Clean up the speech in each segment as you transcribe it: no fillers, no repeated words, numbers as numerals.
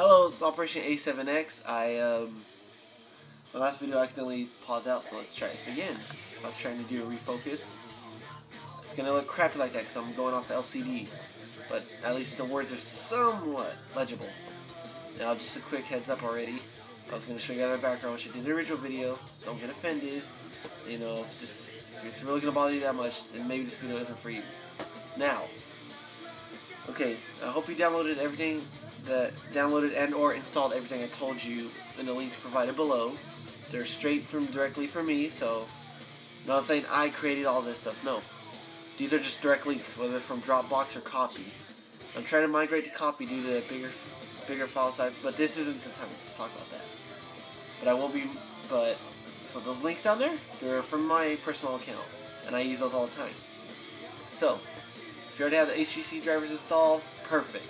Hello, it's Operation A7X. My last video accidentally paused out, so let's try this again. I was trying to do a refocus. It's gonna look crappy like that because I'm going off the LCD, but at least the words are somewhat legible. Now, just a quick heads up already. I was gonna show you guys my background, which I did in the original video. Don't get offended. You know, if it's really gonna bother you that much, then maybe this video isn't for you. Now, okay, I hope you downloaded everything. Downloaded and or installed everything I told you in the links provided below. They're straight directly from me, so I'm not saying I created all this stuff. No, these are just direct links, whether from Dropbox or Copy. I'm trying to migrate to Copy due to bigger file size, but this isn't the time to talk about that. So those links down there, they're from my personal account, and I use those all the time. So if you already have the HTC drivers installed, perfect.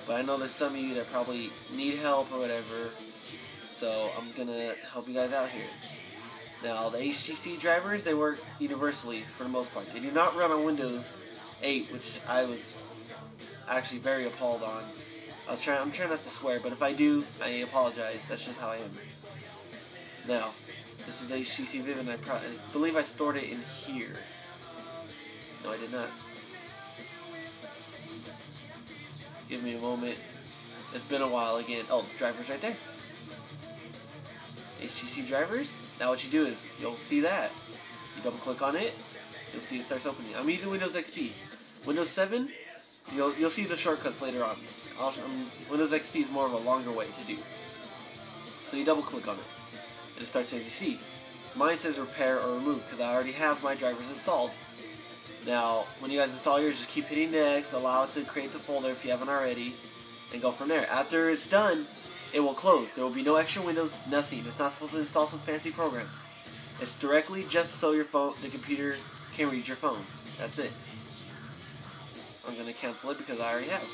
But I know there's some of you that probably need help or whatever, so I'm gonna help you guys out here. Now, the HTC drivers, they work universally for the most part. They do not run on Windows 8, which I was actually very appalled on. I'm trying not to swear, but if I do, I apologize. That's just how I am. Now, this is HTC Vivid, and I believe I stored it in here. No, I did not. Give me a moment. It's been a while again. Oh, the driver's right there. HTC drivers. Now what you do is, you'll see that. You double click on it, you'll see it starts opening. I'm using Windows XP. Windows 7, you'll see the shortcuts later on. Windows XP is more of a longer way to do. So you double click on it, and it starts as you see. Mine says repair or remove because I already have my drivers installed. Now, when you guys install yours, just keep hitting next, allow it to create the folder if you haven't already, and go from there. After it's done, it will close. There will be no extra windows, nothing. It's not supposed to install some fancy programs. It's directly just so the computer can read your phone. That's it. I'm going to cancel it because I already have.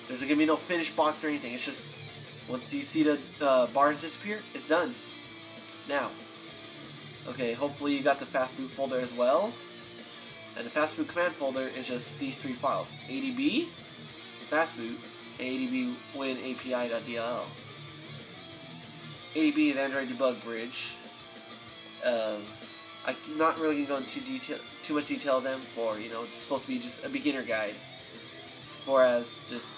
There's going to be no finished box or anything. It's just, once you see the bars disappear, it's done. Now, okay, hopefully you got the fast boot folder as well. And the fastboot command folder is just these three files: adb, fastboot, and adb win api.dll. adb is Android Debug Bridge. I'm not really going to go into too much detail of them for, it's supposed to be just a beginner guide. Whereas just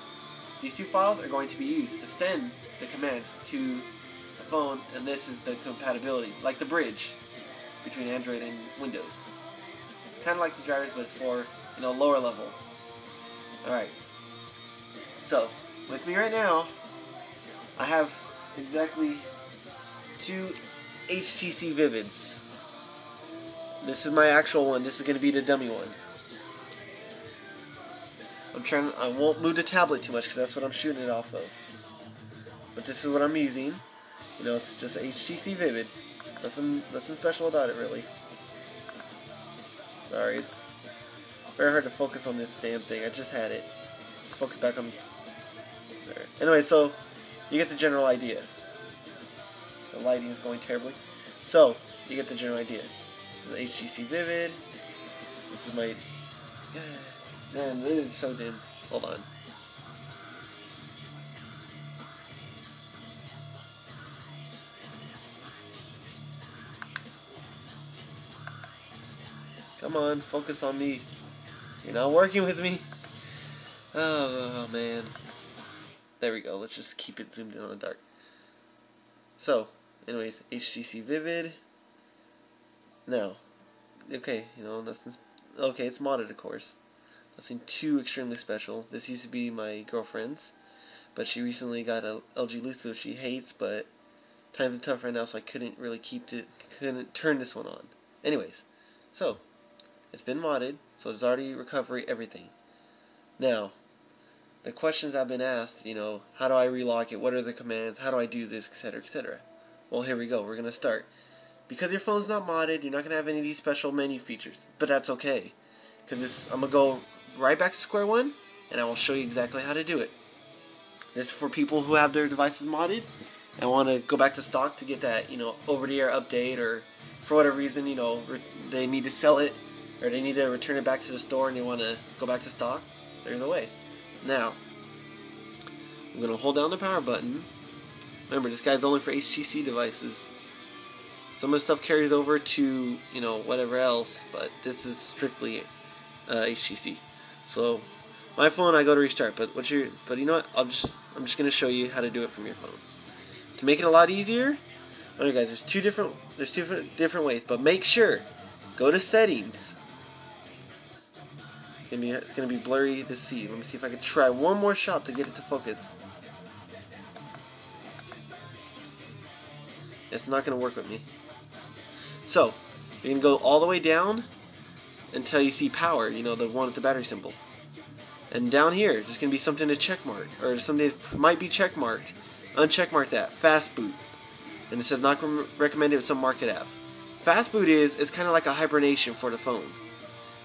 these two files are going to be used to send the commands to the phone, and this is the compatibility, like the bridge between Android and Windows. Kind of like the drivers, but it's for, lower level. Alright. So, with me right now, I have exactly 2 HTC Vivids. This is my actual one. This is going to be the dummy one. I won't move the tablet too much because that's what I'm shooting it off of. But this is what I'm using. It's just HTC Vivid. Nothing special about it, really. Sorry, it's very hard to focus on this damn thing. I just had it. Let's focus back on there. Anyway, so you get the general idea. The lighting is going terribly. So, you get the general idea. This is HTC Vivid. This is my... Man, this is so dim. Hold on. Come on, focus on me. You're not working with me. Oh, man. There we go. Let's just keep it zoomed in on the dark. So, anyways, HTC Vivid. Now, okay, nothing. Okay, it's modded, of course. Nothing too extremely special. This used to be my girlfriend's, but she recently got a LG Lusso she hates, but times are tough right now, so I couldn't really couldn't turn this one on. Anyways, so it's been modded, so there's already recovery, everything. Now, the questions I've been asked, how do I relock it, what are the commands, how do I do this, etc., etc. Well, here we go, we're going to start. Because your phone's not modded, you're not going to have any of these special menu features, but that's okay. Because I'm going to go right back to square one, and I will show you exactly how to do it. This is for people who have their devices modded, and want to go back to stock to get that, over-the-air update, or for whatever reason, they need to sell it, or they need to return it back to the store and they want to go back to stock. There's a way. Now, I'm going to hold down the power button. Remember, this guy's only for HTC devices. Some of the stuff carries over to, you know, whatever else, but this is strictly HTC. So my phone, I go to restart, but you know what? I'm just going to show you how to do it from your phone. To make it a lot easier, alright guys, there's two different ways, but make sure go to settings. It's gonna be blurry to see. Let me see if I can try one more shot to get it to focus. It's not gonna work with me. So you're gonna go all the way down until you see power. You know, the one with the battery symbol. And down here, there's gonna be something to check mark, or something that might be check marked. Uncheck mark that. Fast boot. And it says not recommended with some market apps. Fast boot it's kind of like a hibernation for the phone.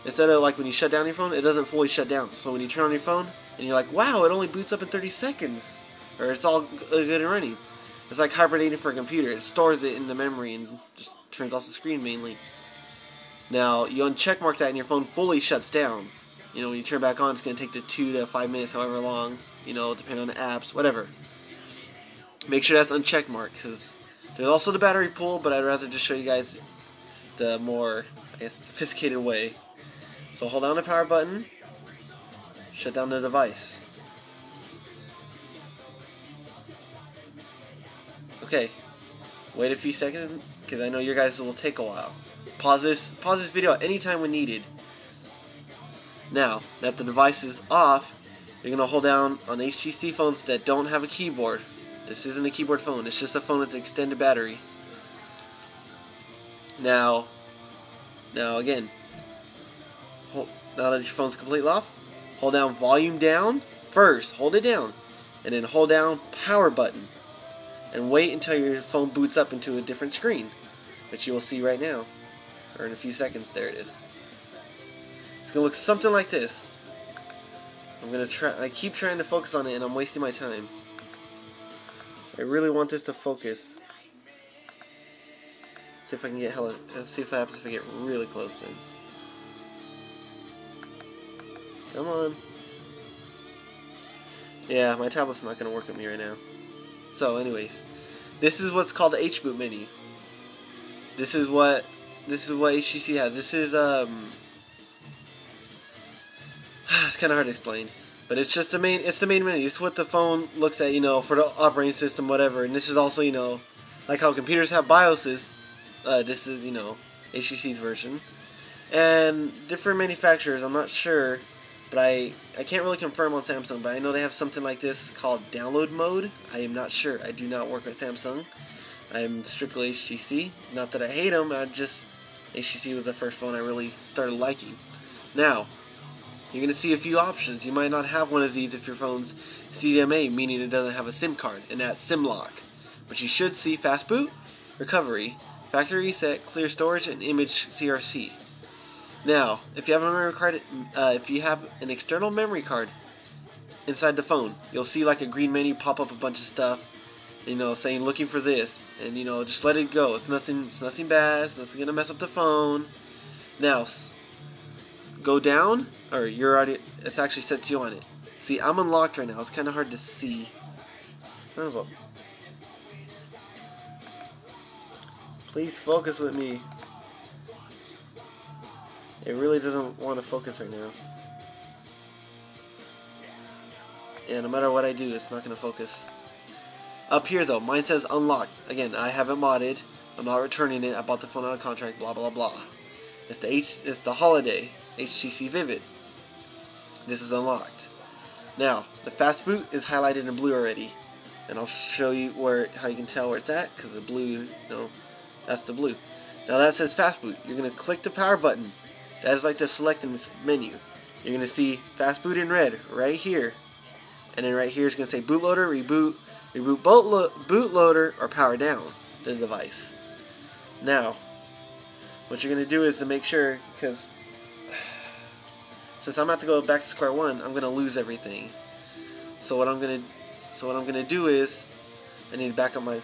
Instead of like when you shut down your phone, it doesn't fully shut down. So when you turn on your phone and you're like, wow, it only boots up in 30 seconds, or it's all good and running. It's like hibernating for a computer. It stores it in the memory and just turns off the screen mainly. Now you uncheck mark that and your phone fully shuts down. You know, when you turn back on, it's going to take the 2 to 5 minutes, however long. You know, depending on the apps, whatever. Make sure that's uncheck marked, because there's also the battery pull, but I'd rather just show you guys the more, I guess, sophisticated way. So hold down the power button, shut down the device. Okay, wait a few seconds, because I know your guys will take a while. Pause this video at any time when needed. Now that the device is off, you're going to hold down on HTC phones that don't have a keyboard. This isn't a keyboard phone, it's just a phone with an extended battery. Now again, now that your phone's completely off, hold down volume down first, hold it down, and then hold down power button, and wait until your phone boots up into a different screen, which you will see right now, or in a few seconds. There it is. It's gonna look something like this. I keep trying to focus on it, and I'm wasting my time. I really want this to focus. See if I can get let's see if it happens if I get really close then. Come on. Yeah, my tablet's not gonna work with me right now. So anyways, this is what's called the H-boot menu. This is what HTC has. This is it's kinda hard to explain. But it's just the main menu. It's what the phone looks at, you know, for the operating system, whatever. And this is also, you know, like how computers have BIOSes. This is, you know, HTC's version. And different manufacturers, I'm not sure, but I can't really confirm on Samsung, but I know they have something like this called download mode. I am not sure. I do not work with Samsung. I'm strictly HTC. Not that I hate them, HTC was the first phone I really started liking. Now, you're going to see a few options. You might not have one of these if your phone's CDMA, meaning it doesn't have a SIM card, and that's SIM lock. But you should see fast boot, recovery, factory reset, clear storage, and image CRC. Now, if you have a memory card, if you have an external memory card inside the phone, you'll see like a green menu pop up a bunch of stuff, you know, saying looking for this, and you know, just let it go. It's nothing bad. It's nothing gonna mess up the phone. Now, go down, or it's actually set to you on it. See, I'm unlocked right now. It's kind of hard to see. Son of a... Please focus with me. It really doesn't want to focus right now. Yeah, no matter what I do, it's not going to focus. Up here though, mine says unlocked. Again, I haven't modded. I'm not returning it. I bought the phone on a contract, blah blah blah. It's the holiday HTC Vivid. This is unlocked. Now, the fast boot is highlighted in blue already, and I'll show you how you can tell where it's at, because the blue, you know, that's the blue. Now that says fast boot. You're gonna click the power button. That is like to select in this menu. You're gonna see fast boot in red right here, and then right here is gonna say bootloader, reboot bootloader, or power down the device. Now, what you're gonna do is to make sure, because since I'm about to go back to square one, I'm gonna lose everything. So what I'm gonna do is I need to back up my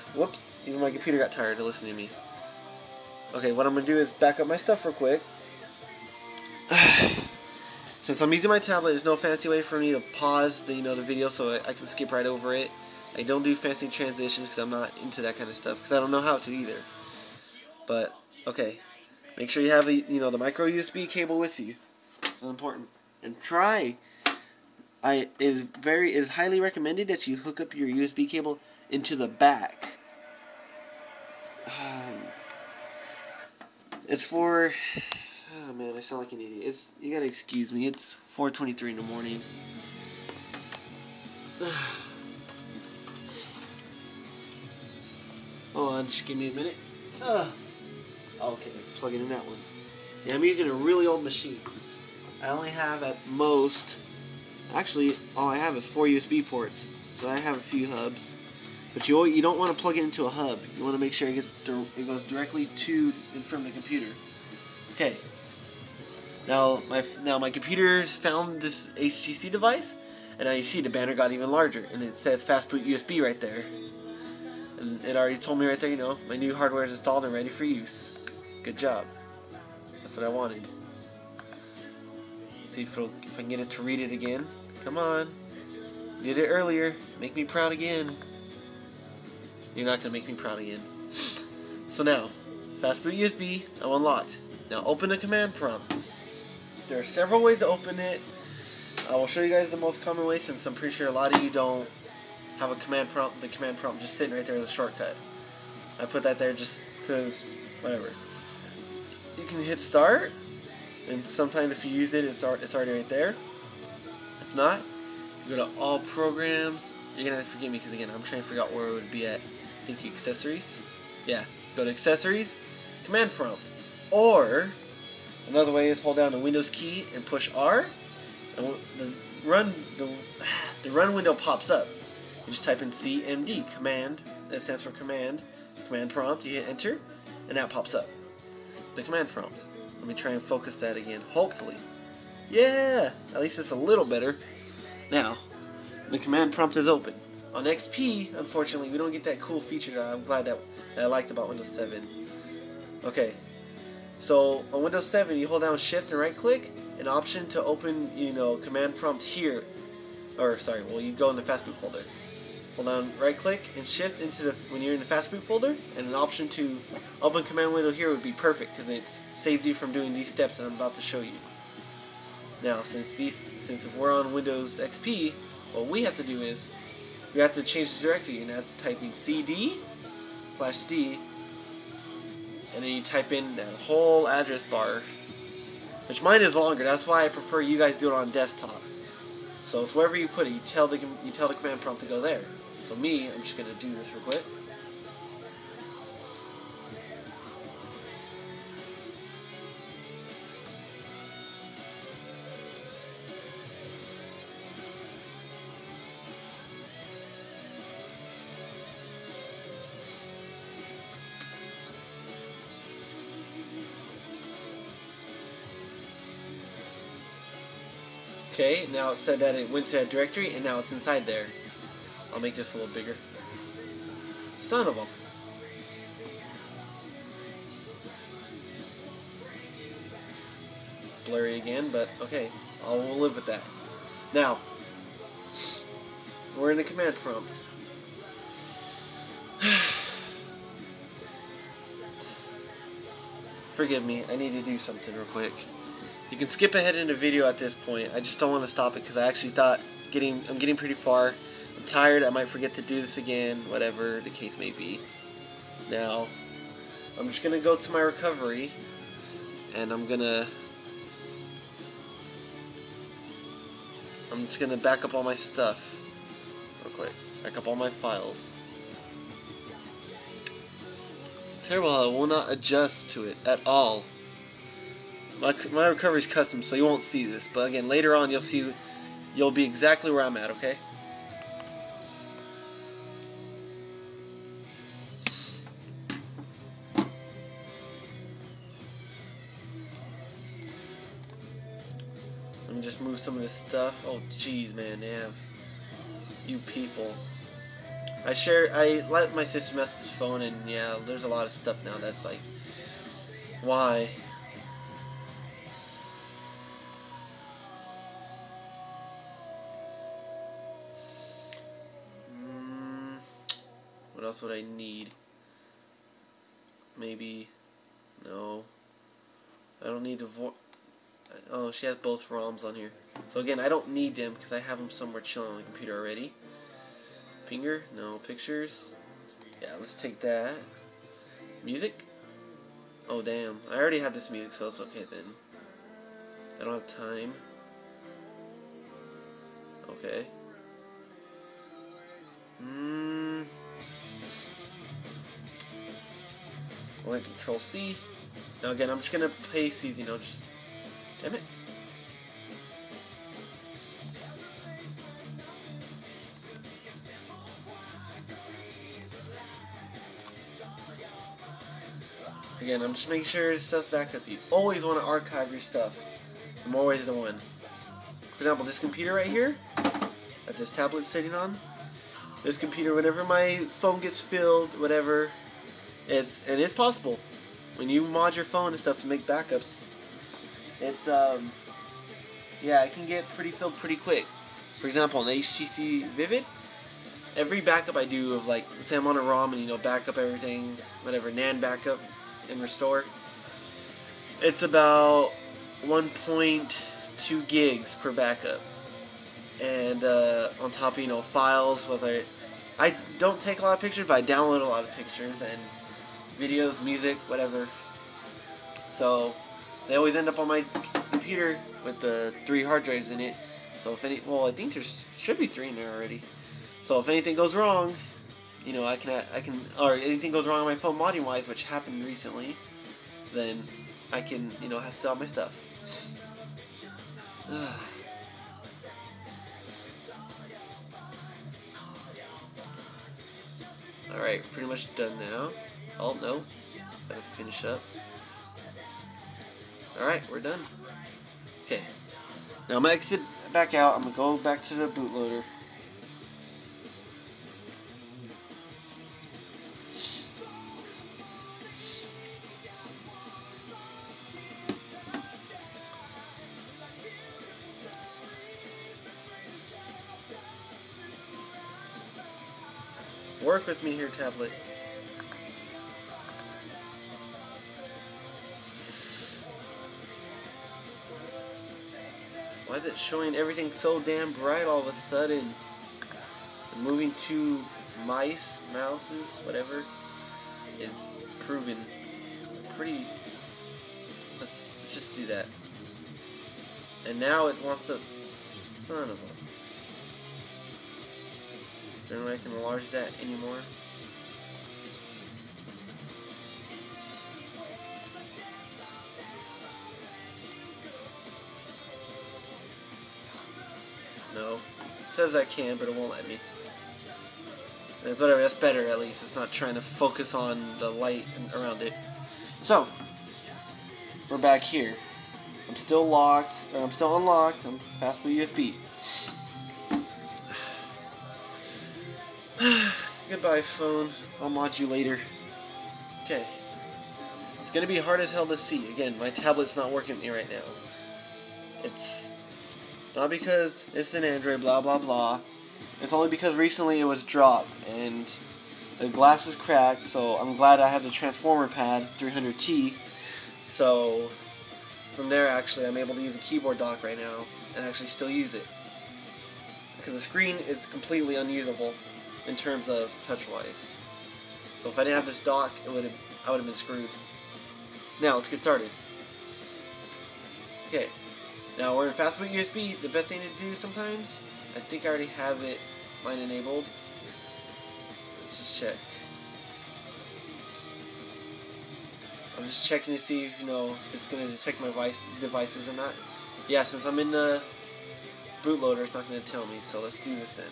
even my computer got tired of listening to me. Okay, what I'm gonna do is back up my stuff real quick. since I'm using my tablet, there's no fancy way for me to pause the the video so I can skip right over it. I don't do fancy transitions because I'm not into that kind of stuff because I don't know how to either. But okay, make sure you have the micro USB cable with you. It's important. And try. It is highly recommended that you hook up your USB cable into the back. It's for. Oh man, I sound like an idiot. You gotta excuse me. It's 4:23 in the morning. Hold on, just give me a minute. Okay, plug it in that one. Yeah, I'm using a really old machine. I only have at most. Actually, all I have is 4 USB ports, so I have a few hubs. But you don't want to plug it into a hub. You want to make sure it goes directly to and from the computer. Okay. Now my computer's found this HTC device, and now you see the banner got even larger, and it says Fast Boot USB right there. And it already told me right there, my new hardware is installed and ready for use. Good job. That's what I wanted. See if I can get it to read it again. Come on. Did it earlier. Make me proud again. You're not going to make me proud again. So now, Fast Boot USB, I'm unlocked. Now open the command prompt. There are several ways to open it. I will show you guys the most common way since I'm pretty sure a lot of you don't have a command prompt. The command prompt just sitting right there as a shortcut. I put that there just because, whatever. You can hit start, and sometimes if you use it, it's already right there. If not, you go to all programs. You're gonna have to forgive me because again, I'm trying to figure out where it would be at. I think accessories. Yeah, go to accessories, command prompt, or another way is hold down the Windows key and push R. And the run window pops up. You just type in CMD, command. That stands for command. Command prompt. You hit enter, and that pops up. The command prompt. Let me try and focus that again. Hopefully, yeah. At least it's a little better. Now, the command prompt is open. On XP, unfortunately, we don't get that cool feature that I'm glad that I liked about Windows 7. Okay. So on Windows 7, you hold down Shift and right click, an option to open, command prompt here, you go in the Fast Boot folder. Hold down right click and Shift into when you're in the Fast Boot folder, and an option to open command window here would be perfect because it saves you from doing these steps that I'm about to show you. Now, since if we're on Windows XP, what we have to do is we have to change the directory, and that's typing CD/D. And then you type in that whole address bar, which mine is longer. That's why I prefer you guys do it on desktop. So it's wherever you put it, you tell the command prompt to go there. So me, I'm just gonna do this real quick. Okay, now it said that it went to that directory, and now it's inside there. I'll make this a little bigger. Son of a... Blurry again, but okay, we'll live with that. Now, we're in the command prompt. Forgive me, I need to do something real quick. You can skip ahead in the video at this point. I just don't want to stop it because I actually thought I'm getting pretty far. I'm tired. I might forget to do this again. Whatever the case may be. Now, I'm just gonna go to my recovery, and I'm just gonna back up all my stuff real quick. Back up all my files. It's terrible how I will not adjust to it at all. My recovery is custom, so you won't see this. But again, later on, you'll be exactly where I'm at. Okay. Let me just move some of this stuff. Oh, jeez, man, damn. You people. I let my sister mess with this phone, and yeah, there's a lot of stuff now that's like, why? What else would I need? Maybe, no. I don't need the oh, she has both ROMs on here. So again, I don't need them because I have them somewhere chilling on the computer already. Finger? No. Pictures? Yeah, let's take that. Music? Oh damn, I already have this music, so it's okay then. I don't have time. Okay. I'll hit Control C. Now again, I'm just gonna paste these, just... Damn it. Again, I'm just making sure stuff's back up. You always want to archive your stuff. I'm always the one. For example, this computer right here, that this tablet's sitting on, this computer, whenever my phone gets filled, whatever, it's possible. When you mod your phone and stuff and make backups, it's, yeah, it can get filled pretty quick. For example, on HTC Vivid, every backup I do of, like, say I'm on a ROM and, backup everything, whatever, NAND backup and restore, it's about 1.2 gigs per backup. And on top of, files, whether I don't take a lot of pictures, but I download a lot of pictures and videos, music, whatever. So they always end up on my computer with the 3 hard drives in it. So if any, well, I think there should be 3 in there already. So if anything goes wrong, I can, or anything goes wrong on my phone modding wise, which happened recently, then I can, have still have my stuff. Alright, pretty much done now. Oh, no. Gotta finish up. Alright, we're done. Okay. Now I'm gonna exit back out. I'm gonna go back to the bootloader. Work with me here, tablet. Why is it showing everything so damn bright all of a sudden? The moving 2 mouses, whatever, is proven pretty... Let's just do that. And now it wants to... Son of a... Is there any way I can enlarge that anymore? No. It says I can, but it won't let me. And it's whatever, that's better at least. It's not trying to focus on the light around it. So, we're back here. I'm still locked, or I'm still unlocked. I'm fast boot USB. Goodbye, phone. I'll mod you later. Okay. It's gonna be hard as hell to see. Again, my tablet's not working with me right now. It's not because it's an Android, blah blah blah. It's only because recently it was dropped and the glass is cracked, so I'm glad I have the Transformer Pad 300T. So from there, actually, I'm able to use a keyboard dock right now and actually still use it. Because the screen is completely unusable in terms of touch-wise. So if I didn't have this dock, I would have been screwed. Now let's get started. Okay, now we're in fastboot USB. The best thing to do sometimes, I think I already have mine enabled. Let's just check. I'm just checking to see if if it's going to detect my devices or not. Yeah, since I'm in the bootloader, it's not going to tell me. So let's do this then.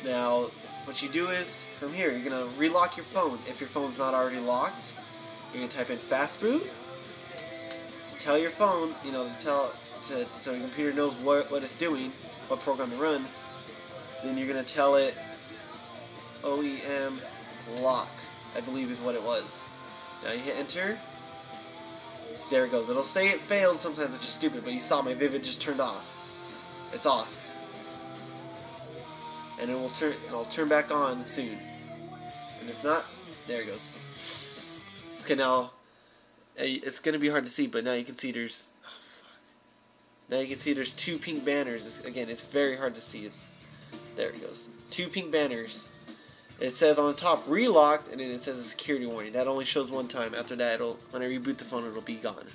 Now, what you do is, from here, you're going to relock your phone. If your phone's not already locked, you're going to type in fastboot. Tell your phone, so your computer knows what it's doing, what program to run. Then you're going to tell it OEM lock, I believe is what it was. Now you hit enter. There it goes. It'll say it failed sometimes, which is stupid, but you saw my Vivid just turned off. It's off. and I'll turn back on soon. And if not, there it goes. Okay, now it's gonna be hard to see, but now you can see there's two pink banners. Again, it's very hard to see. There it goes. Two pink banners. It says on the top relocked, and then it says a security warning. That only shows one time. After that, when I reboot the phone, it'll be gone.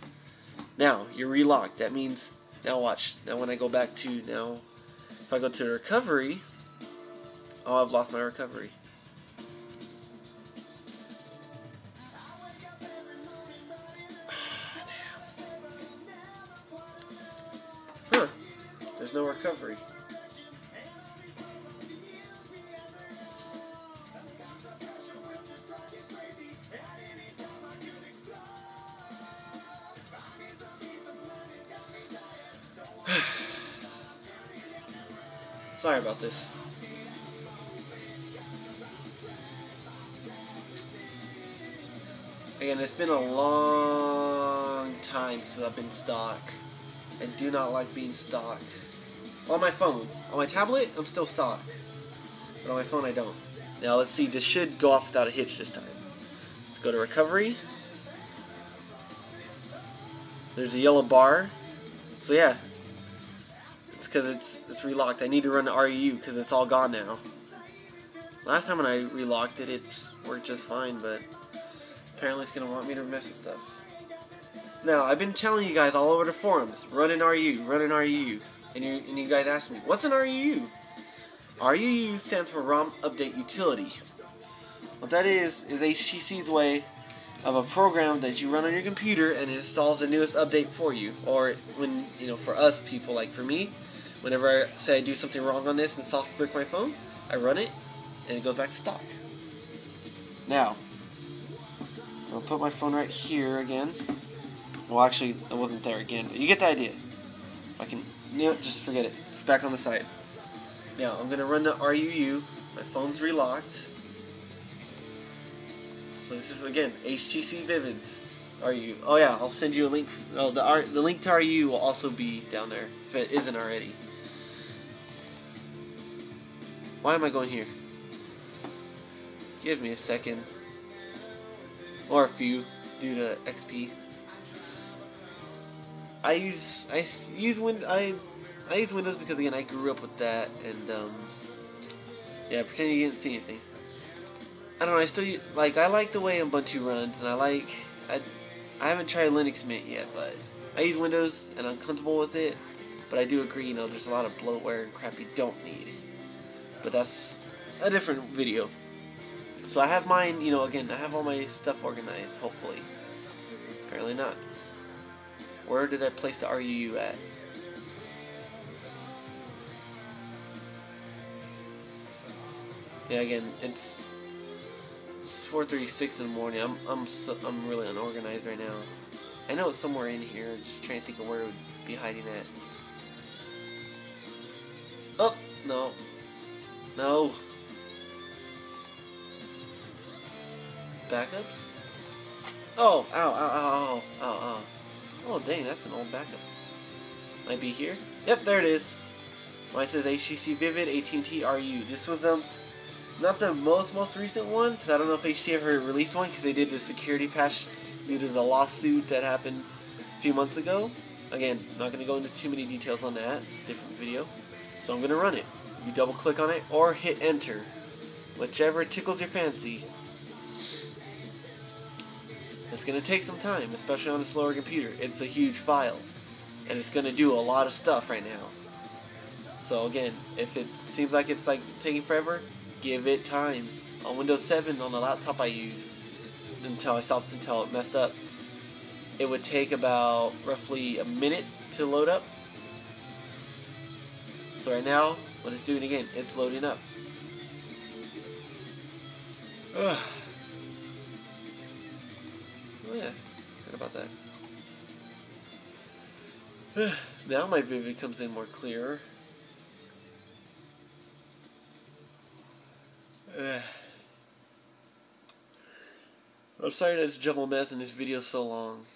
Now you're relocked. That means now watch. Now when I go back to if I go to recovery, oh, I've lost my recovery. Huh. There's no recovery. Sorry about this. Again, it's been a long time since I've been stock. I do not like being stock. On my phones. On my tablet, I'm still stock. But on my phone, I don't. Now, let's see. This should go off without a hitch this time. Let's go to recovery. There's a yellow bar. So, yeah. It's because it's relocked. I need to run the REU because it's all gone now. Last time when I relocked it, it worked just fine, but apparently it's going to want me to mess with stuff. Now, I've been telling you guys all over the forums, run an REU, run an REU. And you guys ask me, what's an REU? REU stands for ROM Update Utility. What that is HTC's way of a program that you run on your computer and it installs the newest update for you. Or when, for us people, like for me, whenever I say I do something wrong on this and soft brick my phone, I run it and it goes back to stock. Now, I'll put my phone right here again. Well, actually, it wasn't there again. But you get the idea. If I can, just forget it. It's back on the side. Now, I'm going to run the REU. My phone's relocked. So this is, again, HTC Vivid's REU. Oh yeah, I'll send you a link. Oh, the link to REU will also be down there, if it isn't already. Why am I going here? Give me a second. Or a few, due to XP. I use Windows because, again, I grew up with that, and yeah, pretend you didn't see anything. I don't know. I like the way Ubuntu runs, and I haven't tried Linux Mint yet, but I use Windows and I'm comfortable with it. But I do agree, there's a lot of bloatware and crap you don't need. But that's a different video. So I have mine, again, I have all my stuff organized, hopefully. Apparently not. Where did I place the REU at? Yeah, again, it's 4:36 in the morning. I'm really unorganized right now. I know it's somewhere in here. I'm just trying to think of where it would be hiding at. Oh, no. No. Backups? Oh, ow, ow, ow, ow, ow, ow. Oh, dang, that's an old backup. Might be here? Yep, there it is. Mine says HTC Vivid AT&T REU. This was not the most recent one, because I don't know if HTC ever released one, because they did the security patch due to the lawsuit that happened a few months ago. Again, not going to go into too many details on that. It's a different video. So I'm going to run it. You double click on it or hit enter. Whichever tickles your fancy. It's going to take some time, especially on a slower computer. It's a huge file. And it's going to do a lot of stuff right now. So again, if it seems like it's taking forever, give it time. On Windows 7, on the laptop I use, until it messed up, it would take about roughly a minute to load up. So right now, what it's doing again, it's loading up. Ugh. Oh yeah, forgot about that. Now my Vivid comes in more clear. I'm sorry that it's jumbled mess and this video's so long.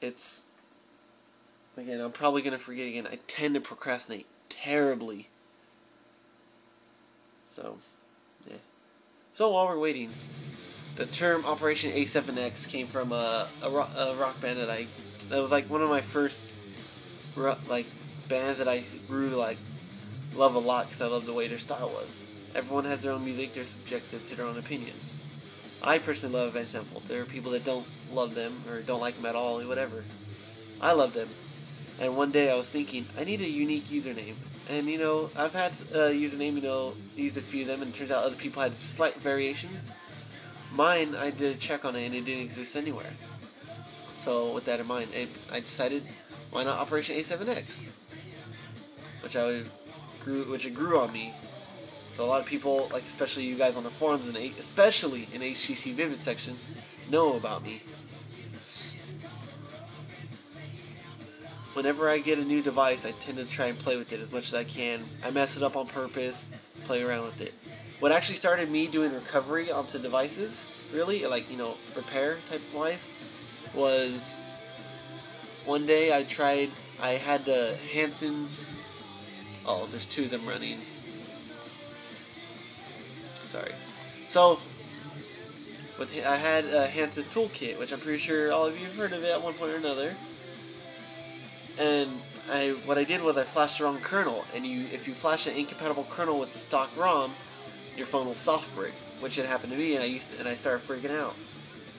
Again, I'm probably going to forget again. I tend to procrastinate terribly. So, yeah. So while we're waiting, the term Operation A7X came from a rock band that was like one of my first like bands that I grew to like love a lot because I love the way their style was. Everyone has their own music; they're subjective to their own opinions. I personally love Avenged Sevenfold. There are people that don't love them or don't like them at all, or whatever. I love them. And one day I was thinking, I need a unique username. And, I've had a username, used a few of them, and it turns out other people had slight variations. Mine, I did a check on it, and it didn't exist anywhere. So, with that in mind, I decided, why not Operation A7X? Which it grew on me. So a lot of people, like especially you guys on the forums, and especially in HTC Vivid section, know about me. Whenever I get a new device, I tend to try and play with it as much as I can. I mess it up on purpose, play around with it. What actually started me doing recovery onto devices, really, like, repair type wise, was one day I had the Hanson's, there's two of them running. Sorry. So, I had Hanson's Toolkit, which I'm pretty sure all of you have heard of it at one point or another. And what I did was I flashed the wrong kernel, and if you flash an incompatible kernel with the stock ROM, your phone will soft brick, which had happened to me, and I started freaking out.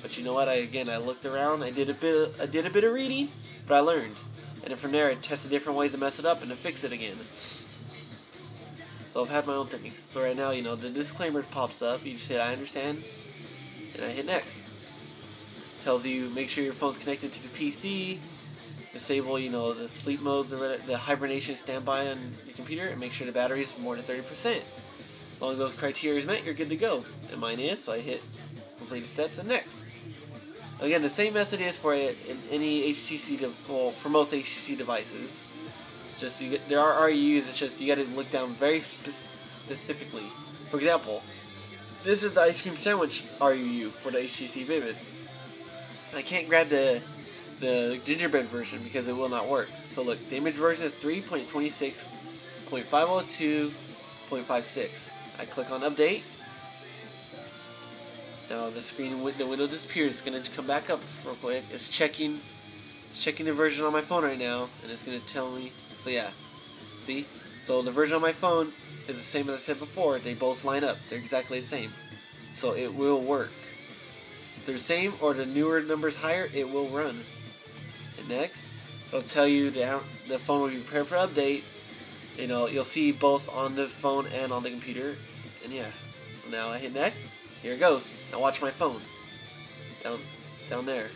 But you know what? I looked around. I did a bit of reading, but I learned, and then from there I tested different ways to mess it up and to fix it again. So I've had my own thinking. So right now, the disclaimer pops up. You just hit I understand, and I hit next. It tells you make sure your phone's connected to the PC. Disable, the sleep modes or the hibernation standby on your computer, and make sure the battery is more than 30%. As long as those criteria is met, you're good to go. And mine is, so I hit completed steps and next. Again, the same method is for any HTC, for most HTC devices. Just there are RUs. It's just you got to look down very specifically. For example, this is the ice cream sandwich RUU for the HTC Vivid. I can't grab the gingerbread version because it will not work. So look, the image version is 3.26.502.56. I click on update. Now the window disappears. It's going to come back up real quick. It's checking the version on my phone right now, and it's going to tell me. So yeah, see? So the version on my phone is the same as I said before. They both line up. They're exactly the same. So it will work. If they're the same or the newer numbers higher, it will run. And next, it'll tell you the phone will be prepared for update. You'll see both on the phone and on the computer. And yeah, so now I hit next. Here it goes. Now watch my phone. Down there.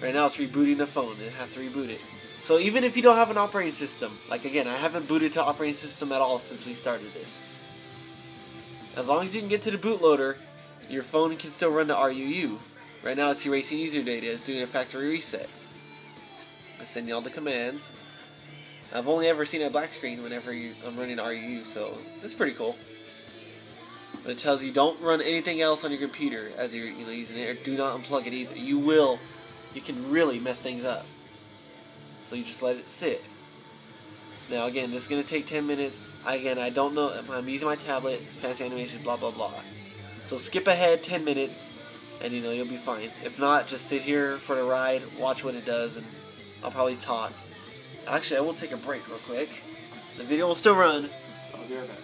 Right now it's rebooting the phone. It has to reboot it. So even if you don't have an operating system, like again, I haven't booted to operating system at all since we started this. As long as you can get to the bootloader, your phone can still run the RUU. Right now it's erasing user data. It's doing a factory reset. I send you all the commands. I've only ever seen a black screen whenever I'm running RUU, so it's pretty cool. But it tells you don't run anything else on your computer as you're using it, or do not unplug it either. You can really mess things up. So you just let it sit. Now again, this is going to take 10 minutes. Again, I don't know. I'm using my tablet, fancy animation, blah blah blah. So skip ahead 10 minutes, and you'll be fine. If not, just sit here for the ride, watch what it does, and I'll probably talk. Actually, I will take a break real quick. The video will still run. I'll be right back.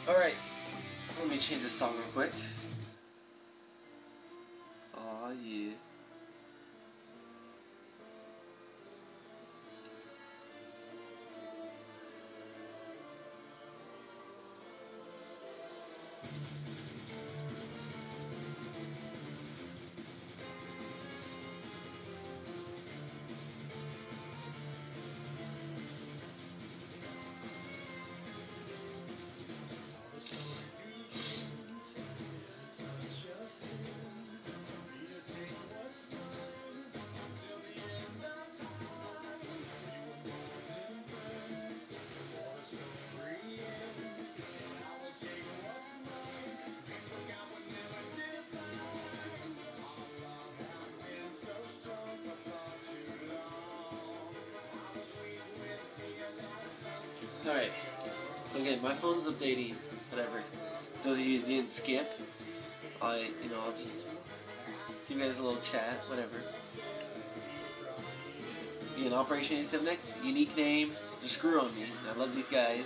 Alright, let me change this song real quick. Aw, yeah. Alright, so again, my phone's updating, whatever. Those of you who didn't skip, I'll just give you guys a little chat, whatever. Again, Operation 87X, unique name, just grew on me. I love these guys,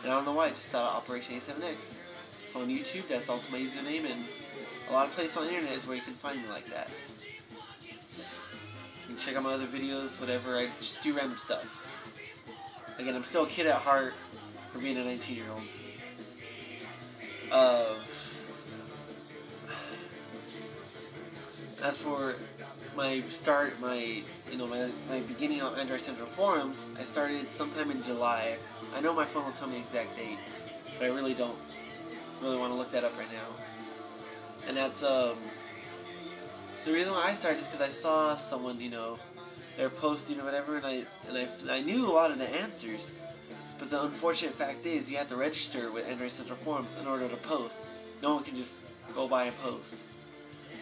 and I don't know why, I just thought of Operation 87X. So on YouTube, that's also my username, and a lot of places on the internet is where you can find me like that. You can check out my other videos, whatever, I just do random stuff. Again, I'm still a kid at heart for being a 19-year-old. As for my start, my beginning on Android Central forums, I started sometime in July. I know my phone will tell me the exact date, but I really don't want to look that up right now. And that's the reason why I started is because I saw someone, they were posting or whatever, and I knew a lot of the answers, but the unfortunate fact is you have to register with Android Central Forums in order to post. No one can just go by and post.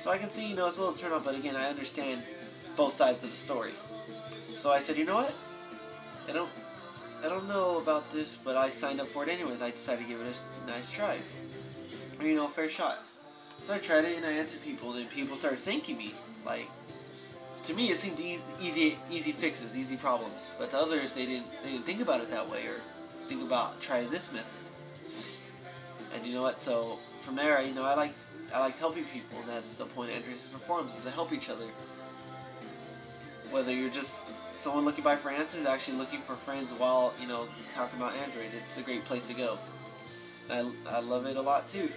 So I can see, it's a little turn off, but again, I understand both sides of the story. So I said, you know what? I don't know about this, but I signed up for it anyways. I decided to give it a nice try, or a fair shot. So I tried it and I answered people, and people started thanking me. Like, to me, it seemed easy fixes, easy problems. But to others, they didn't think about it that way, or think about try this method. And you know what? So from there, I like helping people, and that's the point of Android Central Forums, is to help each other. Whether you're just someone looking by for answers, actually looking for friends while talking about Android, it's a great place to go. And I love it a lot too.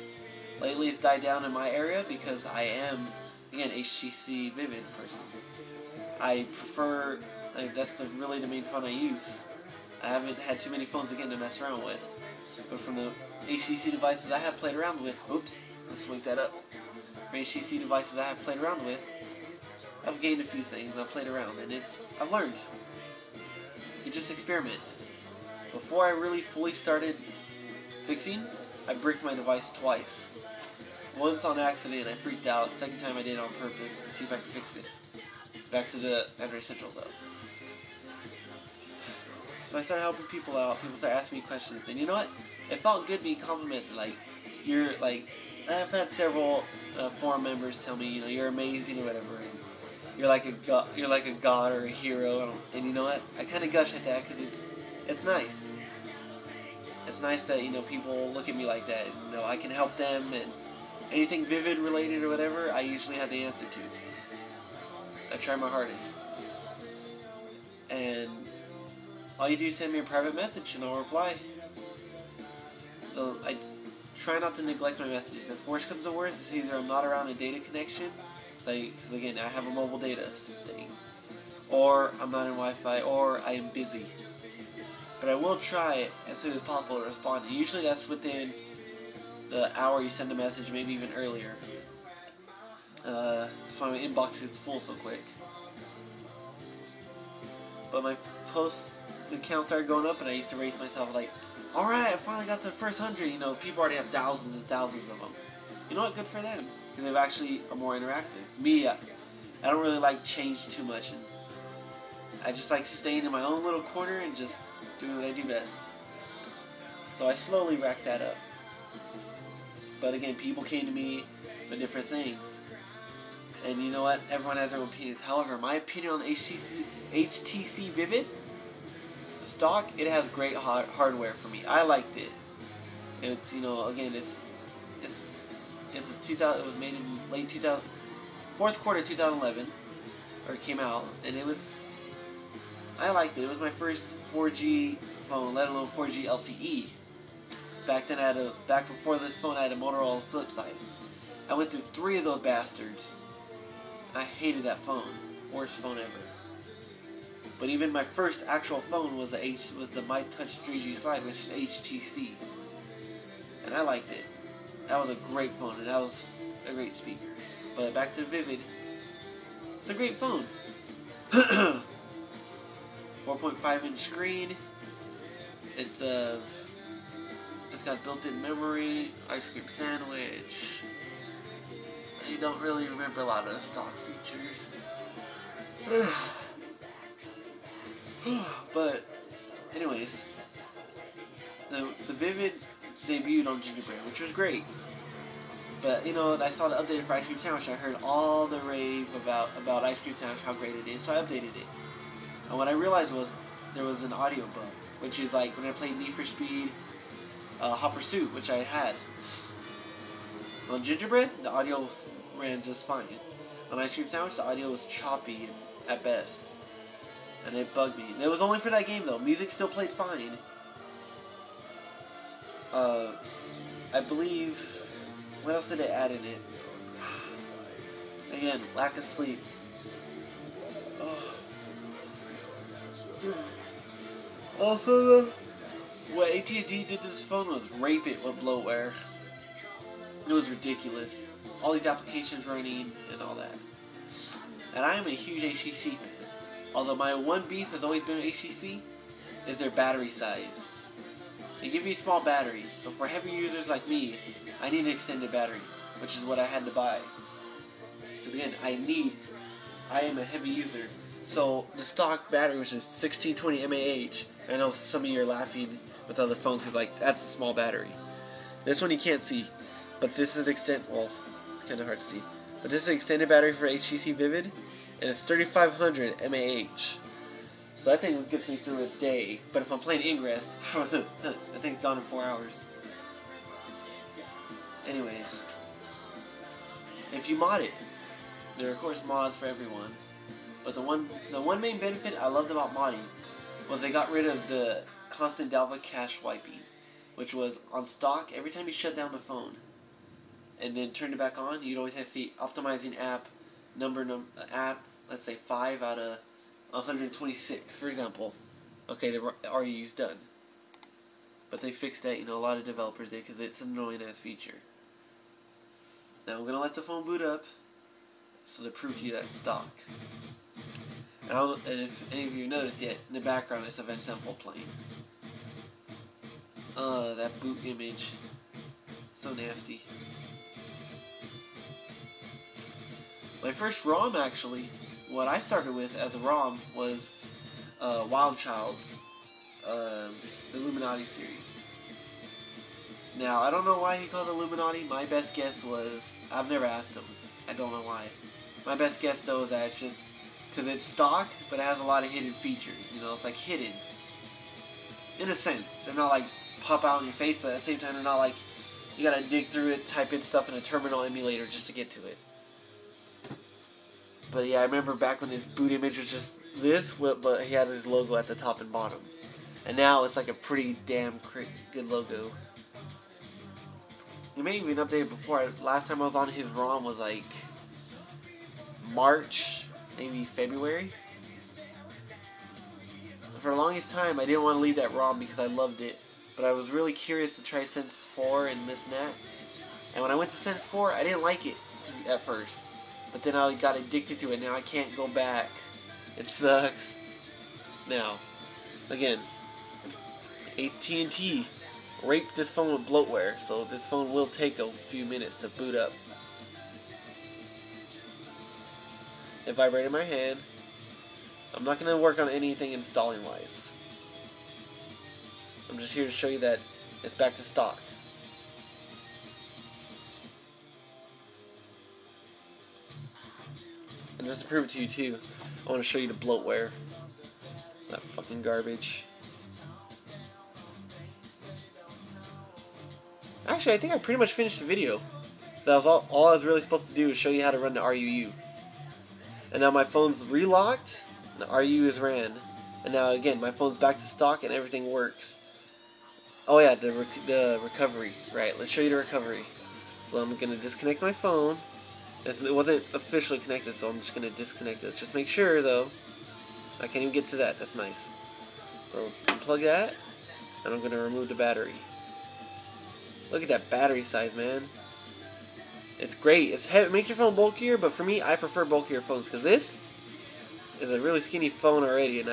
Lately, it's died down in my area because I am, again, HTC Vivid person. I prefer, that's really the main phone I use. I haven't had too many phones again to mess around with. But from the HTC devices I have played around with, oops, let's wake that up. From HTC devices I have played around with, I've gained a few things and I've played around, and I've learned. You just experiment. Before I really fully started fixing, I bricked my device twice. Once on accident, I freaked out. Second time I did it on purpose to see if I could fix it. Back to the Android Central though. So I started helping people out. People started asking me questions, and you know what? It felt good being complimented. I've had several forum members tell me, you're amazing or whatever, and you're like a god or a hero. And you know what? I kind of gush at that because it's nice. It's nice that people look at me like that. I can help them, and anything Vivid related or whatever, I usually have the answer to. I try my hardest. And all you do is send me a private message and I'll reply. So I try not to neglect my messages. If worse comes to worse, it's either I'm not around a data connection, because again, I have a mobile data thing, or I'm not in Wi-Fi, or I am busy. But I will try as soon as possible to respond. And usually that's within the hour you send a message, maybe even earlier. That's why my inbox gets full so quick. But my post account started going up, and I used to race myself like, alright, I finally got to the first 100. People already have thousands and thousands of them. You know what? Good for them. Because they actually are more interactive. Me, I don't really like change too much. And I just like staying in my own little corner and just doing what I do best. So I slowly racked that up. But again, people came to me with different things. And you know what? Everyone has their own opinions. However, my opinion on HTC Vivid is stock, it has great hardware for me. I liked it. It's, you know, again, it's a 2000. It was made in late 2000, fourth quarter 2011, or it came out, and it was. I liked it. It was my first 4G phone, let alone 4G LTE. Back then, back before this phone, I had a Motorola flip side. I went through 3 of those bastards. I hated that phone. Worst phone ever. But even my first actual phone was the My Touch 3G Slide, which is HTC, and I liked it. That was a great phone, and that was a great speaker. But back to the Vivid, it's a great phone. 4.5-inch screen. It's got built-in memory, ice cream sandwich. I don't really remember a lot of stock features. But, anyways, the Vivid debuted on Gingerbread, which was great. But, you know, I saw the update for Ice Cream Sandwich, and I heard all the rave about Ice Cream Sandwich, how great it is, so I updated it. And what I realized was there was an audio bug, which is like when I played Need for Speed, Hot Pursuit, which I had. On Gingerbread, the audio ran just fine. On Ice Cream Sandwich, the audio was choppy at best. And it bugged me. And it was only for that game, though. Music still played fine. I believe... What else did they add in it? Again, lack of sleep. Also, what AT&T did to this phone was rape it with bloatware. It was ridiculous. All these applications running and all that. And I am a huge HTC fan. Although my one beef has always been with HTC is their battery size. They give you a small battery, but for heavy users like me, I need an extended battery, which is what I had to buy. Because again, I am a heavy user. So the stock battery, which is 1620 mAh, I know some of you are laughing with other phones because like that's a small battery. This one you can't see, but this is well, it's kind of hard to see. But this is an extended battery for HTC Vivid, and it's 3500 mAh. So that thing gets me through a day. But if I'm playing Ingress, that thing's gone in 4 hours. Anyways, if you mod it, there are of course mods for everyone. But the one main benefit I loved about modding was they got rid of the constant Dalva cache wiping, which was on stock every time you shut down the phone and then turned it back on, you'd always have to see optimizing app app. Let's say 5 out of 126, for example. Okay, the RU's done. But they fixed that, you know, a lot of developers did because it's an annoying ass feature. Now I'm gonna let the phone boot up so to prove to you that it's stock. And if any of you noticed yet, in the background it's Avenged Sevenfold playing. That boot image, so nasty. My first ROM, actually, what I started with as a ROM was Wild Child's Illuminati series. Now, I don't know why he called it Illuminati. My best guess was, I've never asked him. I don't know why. My best guess, though, is that it's just because it's stock, but it has a lot of hidden features. You know, it's like hidden. In a sense. They're not like pop out in your face, but at the same time, they're not like you gotta dig through it, type in stuff in a terminal emulator just to get to it. But yeah, I remember back when his boot image was just this, but he had his logo at the top and bottom. And now it's like a pretty damn good logo. It may have been updated before. Last time I was on his ROM was like March, maybe February. For the longest time, I didn't want to leave that ROM because I loved it. But I was really curious to try Sense 4 and this and that. And when I went to Sense 4, I didn't like it at first. But then I got addicted to it. Now I can't go back. It sucks. Now, again, AT&T raped this phone with bloatware, so this phone will take a few minutes to boot up. It vibrated my hand. I'm not going to work on anything installing wise. I'm just here to show you that it's back to stock. And just to prove it to you too, I want to show you the bloatware. That fucking garbage. Actually, I think I pretty much finished the video. That was all I was really supposed to do is show you how to run the RUU. And now my phone's relocked, and the RUU is ran. And now again, my phone's back to stock and everything works. Oh yeah, the recovery. Right, let's show you the recovery. So I'm going to disconnect my phone. It wasn't officially connected, so I'm just going to disconnect it. Let's just make sure, though. I can't even get to that. That's nice. So unplug that, and I'm going to remove the battery. Look at that battery size, man. It's great. It's heavy. It makes your phone bulkier, but for me, I prefer bulkier phones because this is a really skinny phone already, and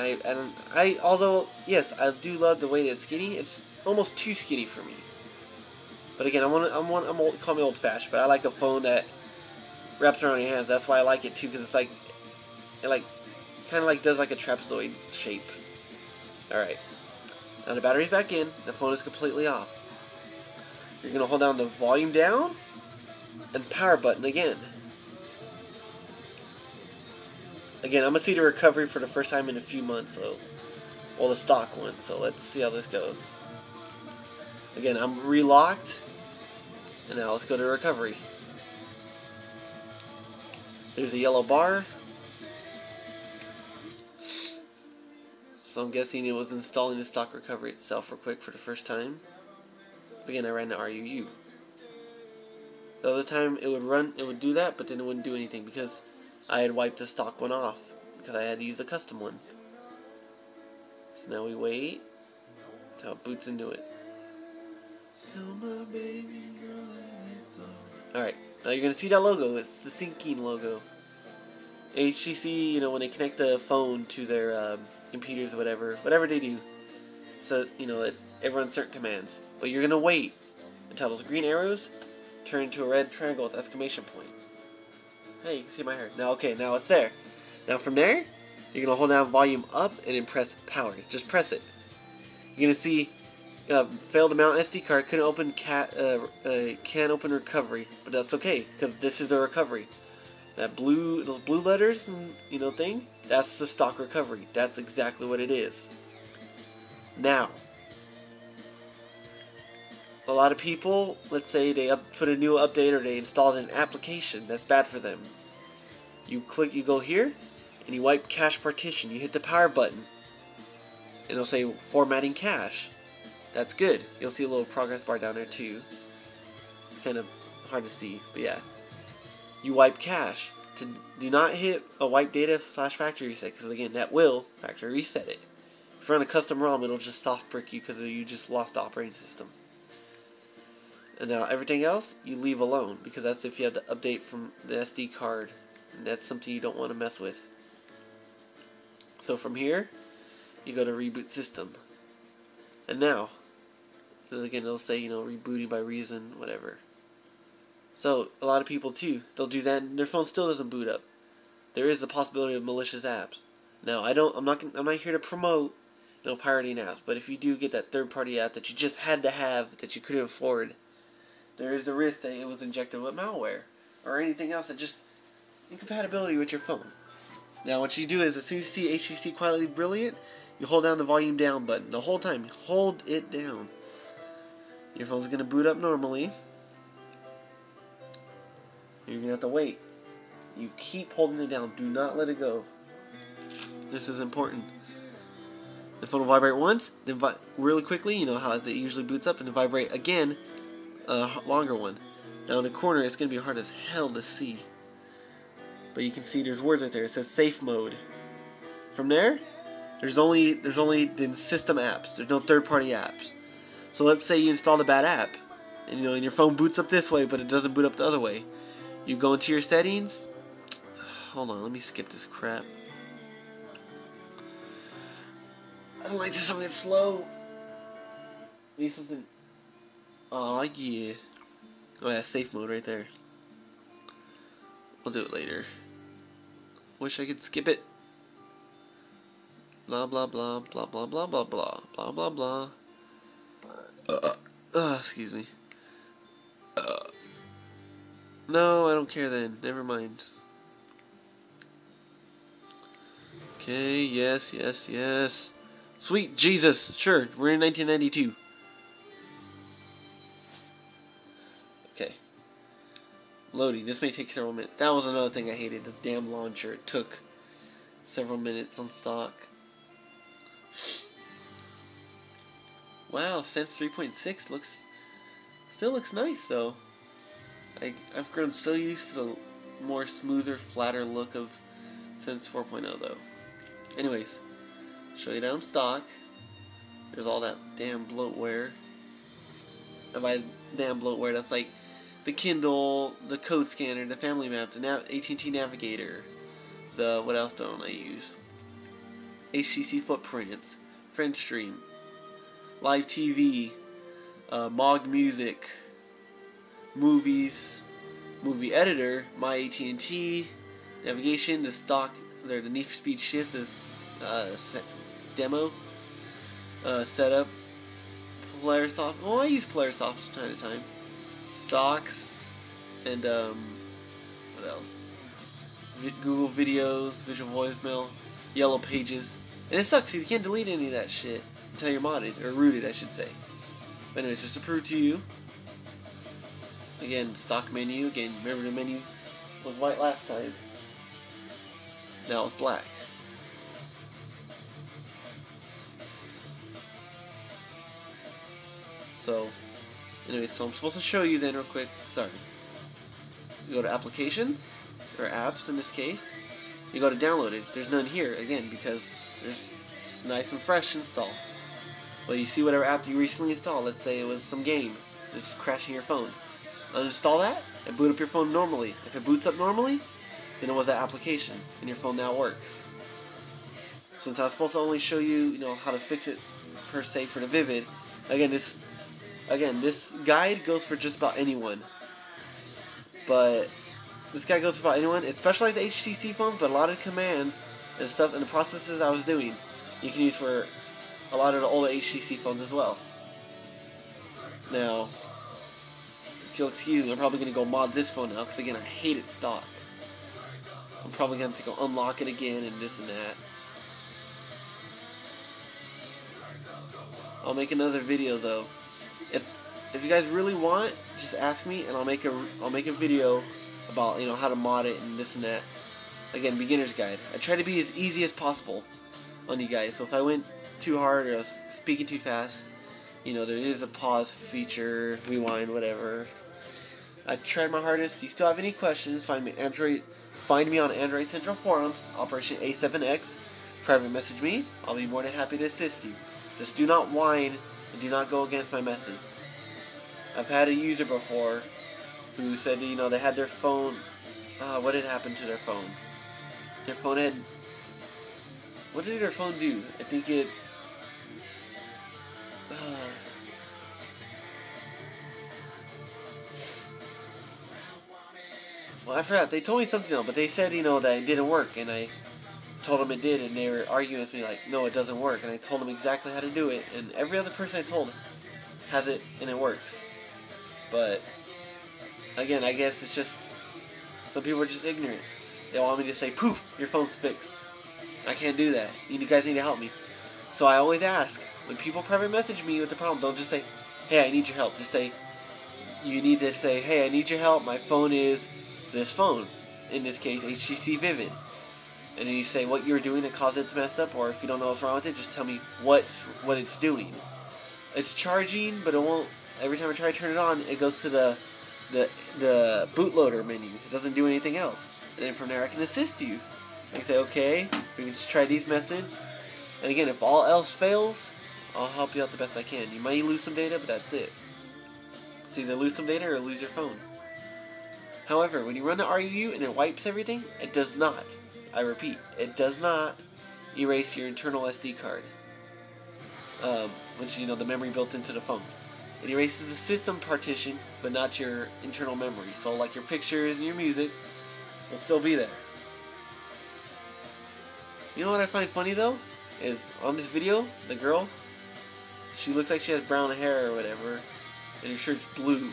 although yes, I do love the way that it's skinny. It's almost too skinny for me. But again, I'm old, call me old-fashioned, but I like a phone that wraps around your hands. That's why I like it too, because it's like it kind of like does like a trapezoid shape. All right, now the battery's back in. The phone is completely off. You're gonna hold down the volume down and power button again. Again, I'm gonna see the recovery for the first time in a few months, so well, the stock one. So let's see how this goes. Again, I'm relocked, and now let's go to recovery. There's a yellow bar. So I'm guessing it was installing the stock recovery itself real quick for the first time. So again, I ran the RUU. The other time it would do that, but then it wouldn't do anything because I had wiped the stock one off because I had to use a custom one. So now we wait until it boots into it. Alright, now you're going to see that logo. It's the syncing logo. HTC, you know, when they connect the phone to their computers or whatever they do. So, you know, it runs certain commands. But you're going to wait until those green arrows turn into a red triangle with exclamation point. Hey, you can see my hair. Now, okay, now it's there. Now from there, you're going to hold down volume up and then press power. Just press it. You're going to see failed to mount SD card, couldn't open can't open recovery, but that's okay because this is the recovery. Those blue letters and thing, that's the stock recovery. That's exactly what it is. Now, a lot of people, let's say they put a new update or they installed an application that's bad for them. You go here, and you wipe cache partition. You hit the power button, and it'll say formatting cache. That's good. You'll see a little progress bar down there too. It's kind of hard to see, but yeah. You wipe cache. Do not hit a wipe data / factory reset, because again, that will factory reset it. If you run a custom ROM, it'll just soft brick you because you just lost the operating system. And now everything else, you leave alone, because that's if you have the update from the SD card. And that's something you don't want to mess with. So from here, you go to reboot system. And now, again, it'll say, rebooting by reason, whatever. So, a lot of people too, they'll do that and their phone still doesn't boot up. There is the possibility of malicious apps. Now, I'm not here to promote pirating apps, but if you do get that third-party app that you just had to have, that you couldn't afford, there is the risk that it was injected with malware or anything else that just incompatibility with your phone. Now, what you do is, as soon as you see HTC Quietly Brilliant, you hold down the volume down button the whole time. Hold it down. Your phone's going to boot up normally. You're going to have to wait. You keep holding it down. Do not let it go. This is important. The phone will vibrate once, then really quickly, you know how it usually boots up, and then vibrate again, a longer one. Now in the corner, it's going to be hard as hell to see. But you can see there's words right there. It says safe mode. From there, there's only the system apps. There's no third-party apps. So let's say you installed a bad app, and and your phone boots up this way, but it doesn't boot up the other way. You go into your settings. Hold on, let me skip this crap. I don't like this song. It's slow. Need something. Oh yeah. Oh yeah, safe mode right there. I'll do it later. Wish I could skip it. Blah blah blah blah blah blah blah blah blah blah blah. Excuse me. No, I don't care then. Never mind. Okay, yes, yes, yes. Sweet Jesus, sure, we're in 1992. Loading. This may take several minutes. That was another thing I hated. The damn launcher. It took several minutes on stock. Wow, Sense 3.6 still looks nice though. I've grown so used to the more smoother, flatter look of Sense 4.0 though. Anyways, show you down stock. There's all that damn bloatware. And by damn bloatware, that's like the Kindle, the code scanner, the family map, the AT&T Navigator, the, what else don't I use? HTC Footprints, FriendStream, Live TV, Mog Music, Movies, Movie Editor, My AT&T, Navigation, the stock, the Need for Speed Shift, this demo, setup, Polaris-Soft. Well, I use Polaris-Soft from time to time. Stocks, and what else? Google Videos, Visual Voicemail, Yellow Pages. And it sucks because you can't delete any of that shit until you're modded, or rooted, I should say. But anyway, just to prove to you, again, stock menu. Again, remember the menu was white last time. Now it's black. So, anyway, so I'm supposed to show you then real quick. Sorry. You go to Applications, or Apps in this case. You go to Download it. There's none here, again, because it's nice and fresh install. Well, you see whatever app you recently installed. Let's say it was some game. It's crashing your phone. Uninstall that and boot up your phone normally. If it boots up normally, then it was that application, and your phone now works. Since I was supposed to only show you, how to fix it per se for the Vivid, this guide goes for just about anyone. But this guide goes for about anyone, especially the HTC phones. But a lot of commands and stuff and the processes I was doing, you can use for a lot of the older HTC phones as well. Now, if you'll excuse me, I'm probably going to go mod this phone now, because again, I hate it stock. I'm probably going to have to go unlock it again and this and that. I'll make another video though. If you guys really want, just ask me and I'll make a video about how to mod it and this and that. Again, beginner's guide. I try to be as easy as possible on you guys. So if I went too hard or I was speaking too fast, there is a pause feature, rewind, whatever. I tried my hardest. If you still have any questions, find me on Android Central Forums, Operation A7X. Private message me. I'll be more than happy to assist you. Just do not whine and do not go against my messes. I've had a user before who said, they had their phone. What had happened to their phone? Their phone had. What did their phone do? I think it. Well, I forgot. They told me something else, but they said, that it didn't work, and I told them it did, and they were arguing with me like, no, it doesn't work, and I told them exactly how to do it, and every other person I told has it, and it works. But, again, I guess it's just, some people are just ignorant. They want me to say, poof, your phone's fixed. I can't do that. You guys need to help me. So I always ask, when people private message me with the problem, don't just say, hey, I need your help. Just say, you need to say, hey, I need your help. My phone is this phone. In this case, HTC Vivid. And then you say what you're doing that caused it to mess up, or if you don't know what's wrong with it, just tell me what it's doing. It's charging, but it won't. Every time I try to turn it on, it goes to the bootloader menu. It doesn't do anything else. And then from there, I can assist you. I can say, okay, we can just try these methods. And again, if all else fails, I'll help you out the best I can. You might lose some data, but that's it. So either lose some data or lose your phone. However, when you run the RUU and it wipes everything, it does not. I repeat, it does not erase your internal SD card, which is the memory built into the phone. It erases the system partition, but not your internal memory. So like your pictures and your music will still be there. You know what I find funny though? Is on this video, the girl, she looks like she has brown hair or whatever, and her shirt's blue.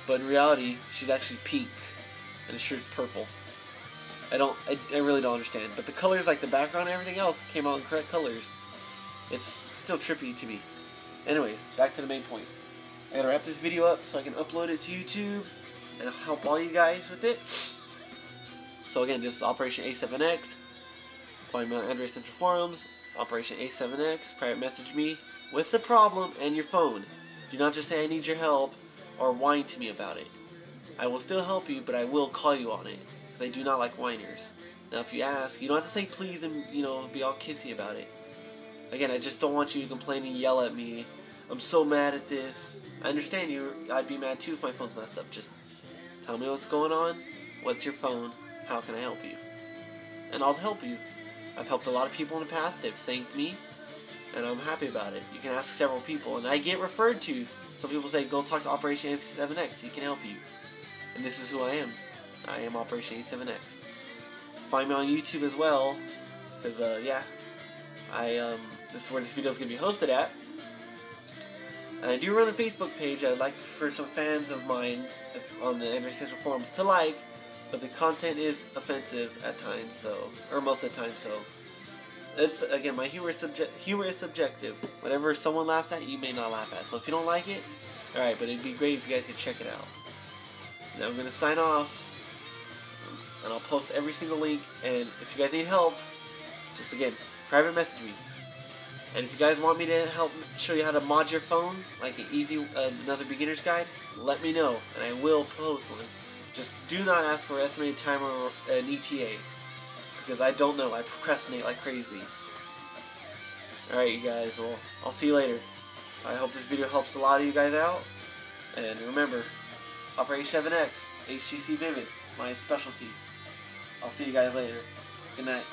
But in reality, she's actually pink, and the shirt's purple. I really don't understand. But the colors, like the background and everything else, came out in correct colors. It's still trippy to me. Anyways, back to the main point. I gotta wrap this video up so I can upload it to YouTube. and I'll help all you guys with it. So again, this is Operation A7X. Find me on Android Central Forums, Operation A7X. Private message me with the problem and your phone. Do not just say I need your help or whine to me about it. I will still help you, but I will call you on it, because I do not like whiners. Now if you ask, you don't have to say please and, be all kissy about it. Again, I just don't want you to complain and yell at me. I'm so mad at this. I understand you. I'd be mad too if my phone's messed up. Just tell me what's going on. What's your phone? How can I help you? And I'll help you. I've helped a lot of people in the past. They've thanked me, and I'm happy about it. You can ask several people, and I get referred to. Some people say, go talk to Operation A7X. He can help you. And this is who I am. I am Operation A7X. Find me on YouTube as well, because this is where this video is going to be hosted at. And I do run a Facebook page I'd like for some fans of mine on the Android Central Forums to like, but the content is offensive at times, or most of the time, so. It's, again, my humor is subjective. Whatever someone laughs at, you may not laugh at. So if you don't like it, alright, but it'd be great if you guys could check it out. Now I'm going to sign off, and I'll post every single link, and if you guys need help, just again, private message me. And if you guys want me to help show you how to mod your phones, like an easy, another beginner's guide, let me know, and I will post one. Just do not ask for an estimated time or an ETA, because I don't know, I procrastinate like crazy. Alright you guys, well, I'll see you later. I hope this video helps a lot of you guys out, and remember, Operation 7X, HTC Vivid, my specialty. I'll see you guys later. Good night.